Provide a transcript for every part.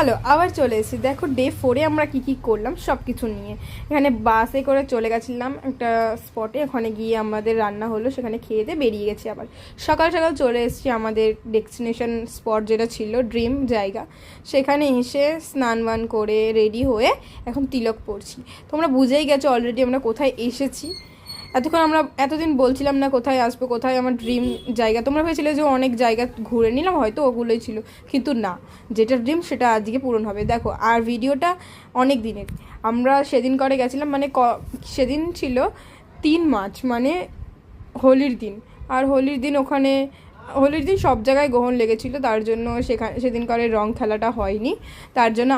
Hello, আবার চলে এসেছি। দেখো ডে 4-এ আমরা কী করলাম সব কিছু নিয়ে। এখানে বাসে করে চলে গেছিলাম একটা স্পটে, ওখানে গিয়ে আমাদের রান্না হলো, সেখানে খেয়ে দিয়ে বেরিয়ে গেছি। আবার সকাল সকাল চলে এসেছি আমাদের ডেস্টিনেশন স্পট যেটা ছিল ড্রিম জায়গা, সেখানে এসে স্নান বান করে রেডি হয়ে এখন তিলক পড়ছি। তোমরা বুঝেই গেছো অলরেডি আমরা কোথায় এসেছি। এতদিন বলছিলাম না কোথায় আসবো, কোথায় আমার ড্রিম জায়গা। তোমরা ভেবেছিলে যে অনেক জায়গা ঘুরে নিলাম, হয়তো ওগুলোই ছিল, কিন্তু না, যেটা ড্রিম সেটা আজকে পূরণ হবে। দেখো, আর ভিডিওটা অনেক দিনের। আমরা সেদিন করে গেছিলাম, মানে সেদিন ছিল 3 মার্চ, মানে হোলির দিন। আর হোলির দিন সব জায়গায় গ্রহণ লেগেছিল, তার জন্য সেদিন করে রং খেলাটা হয়নি। তার জন্য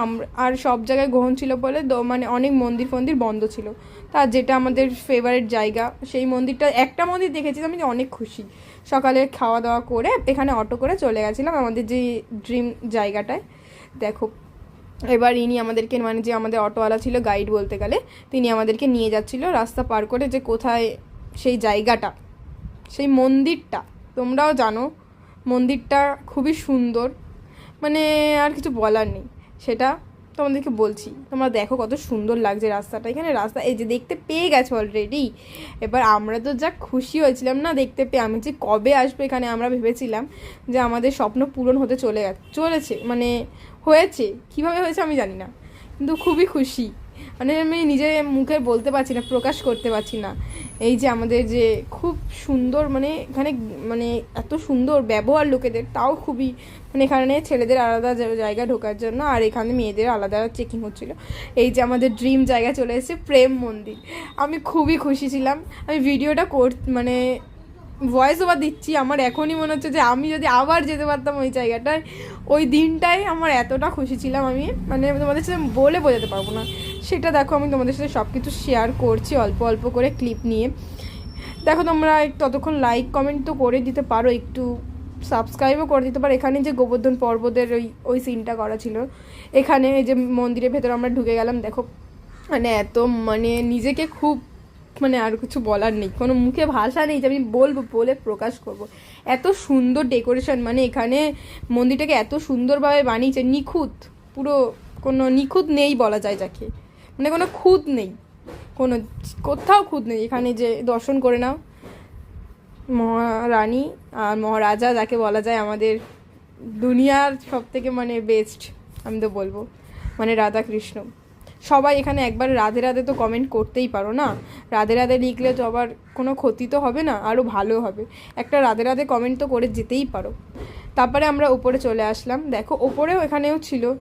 আর সব জায়গায় গ্রহণ ছিল বলে মানে অনেক মন্দির ফন্দির বন্ধ ছিল। তার যেটা আমাদের ফেভারিট জায়গা, সেই মন্দিরটা, একটা মন্দির দেখেছিলাম, আমি অনেক খুশি। সকালে খাওয়া দাওয়া করে এখানে অটো করে চলে গেছিলাম আমাদের যে ড্রিম জায়গাটায়। দেখো, এবার ইনি আমাদেরকে, মানে যে আমাদের অটোওয়ালা ছিল, গাইড বলতে গেলে, তিনি আমাদেরকে নিয়ে যাচ্ছিল রাস্তা পার করে, যে কোথায় সেই জায়গাটা, সেই মন্দিরটা। তোমরাও জানো মন্দিরটা খুবই সুন্দর, মানে আর কিছু বলার নেই। সেটা তোমাদেরকে বলছি, তোমরা দেখো কত সুন্দর লাগছে রাস্তাটা। এখানে রাস্তা এই যে দেখতে পেয়ে গেছো অলরেডি। এবার আমরা তো যা খুশি হয়েছিলাম না দেখতে পেয়ে, আমি যে কবে আসবো এখানে। আমরা ভেবেছিলাম যে আমাদের স্বপ্ন পূরণ হতে চলেছে, মানে হয়েছে। কীভাবে হয়েছে আমি জানি না, কিন্তু খুবই খুশি। মানে আমি নিজের মুখে বলতে পারছি না, প্রকাশ করতে পারছি না। এই যে আমাদের যে খুব সুন্দর, মানে এখানে মানে এত সুন্দর ব্যবহার লোকেদের, তাও খুবই, মানে এখানে ছেলেদের আলাদা জায়গা ঢোকার জন্য, আর এখানে মেয়েদের আলাদা চেকিং হচ্ছিলো। এই যে আমাদের ড্রিম জায়গা চলে এসেছে, প্রেম মন্দির। আমি খুবই খুশি ছিলাম। আমি ভিডিওটা মানে ভয়েস ওভার দিচ্ছি, আমার এখনই মনে হচ্ছে যে আমি যদি আবার যেতে পারতাম ওই জায়গাটায়, ওই দিনটায় আমার এতটা খুশি ছিলাম আমি, মানে তোমাদের সাথে বলে বোঝাতে পারবো না। সেটা দেখো, আমি তোমাদের সাথে সব কিছু শেয়ার করছি অল্প অল্প করে ক্লিপ নিয়ে। দেখো, তোমরা ততক্ষণ লাইক কমেন্ট তো করে দিতে পারো, একটু সাবস্ক্রাইবও করে দিতে পারো। এখানে যে গোবর্ধন পর্বতের ওই সিনটা করা ছিল, এখানে এই যে মন্দিরের ভেতরে আমরা ঢুকে গেলাম। দেখো, মানে এত, মানে নিজেকে খুব, মানে আর কিছু বলার নেই, কোনো মুখে ভাষা নেই যে আমি বলে প্রকাশ করব। এত সুন্দর ডেকোরেশন, মানে এখানে মন্দিরটাকে এত সুন্দরভাবে বানিয়েছে, নিখুঁত, পুরো কোনো নিখুঁত নেই বলা যায় যাকে, মানে কোনো খুঁত নেই, কোথাও খুঁত নেই। এখানে যে দর্শন করে নাও, মহারানী আর মহারাজা যাকে বলা যায়, আমাদের দুনিয়ার সব থেকে মানে বেস্ট, আমি তো বলবো, মানে রাধা কৃষ্ণ। সবাই এখানে একবার রাধে রাধে তো কমেন্ট করতেই পারো না। রাধে রাধে লিখলে তো আবার কোনো ক্ষতি তো হবে না, আরও ভালো হবে। একটা রাধে রাধে কমেন্ট তো করে যেতেই পারো। তারপরে আমরা ওপরে চলে আসলাম। দেখো, ওপরেও এখানেও ছিল